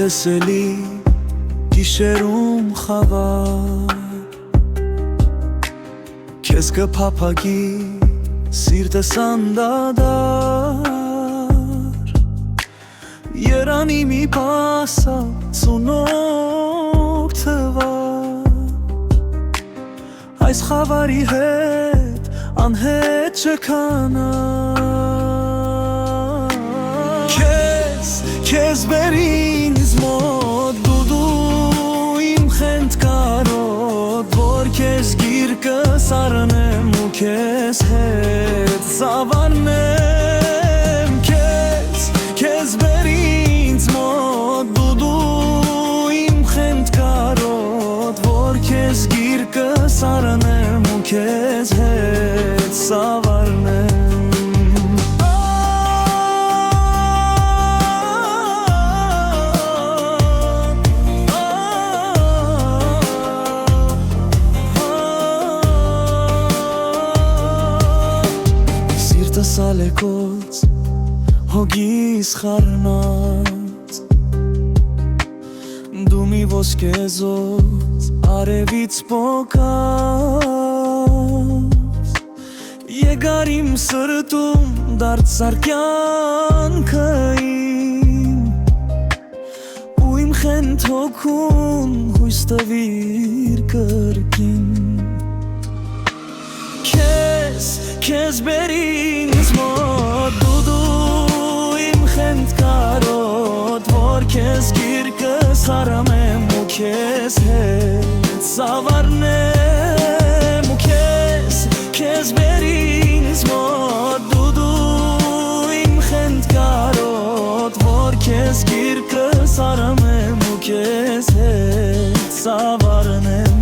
լսելի գիշերում խավար Քեզ կփափագի սիրտս անդադար Երանի մի պասած ու նոր թվար Այս խավարի հետ անհետ չքանա Քեզ բեր ինձ մոտ դու իմ խենթկարոտ Որ քեզ գիրկը սառնեմ ու քեզ հետ զավարնեմ Քեզ բեր ինձ մոտ դու իմ խենթկարոտ Որ քեզ գիրկը սառնեմ ու քեզ հետ զավարնեմ Սալեկոց հոգիս խառնած Դու մի ոսկեզոց արևից պոկած Եկար իմ սրտում դարձար կյանքը իմ Ու իմ խենթ հոգուն հույս տվիր կրկին Քեզ բեր ինձ մոտ դու իմ խենթկարոտ Որ քեզ գիրկը սառնեմ ու քեզ հետ զավարնեմ ու քեզ բեր ինձ մոտ դու իմ խենթկարոտ Որ քեզ գիրկը սառնեմ ու քեզ հետ զավարնեմ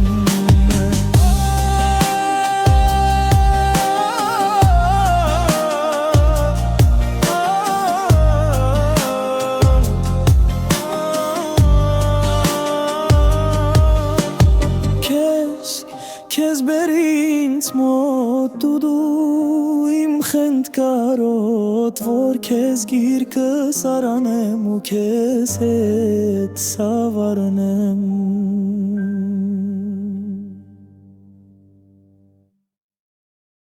Քեզ բեր ինձ մոտ դու իմ խենթկարոտ Որ քեզ գիրկը սառնեմ ու քեզ հետ զավարնեմ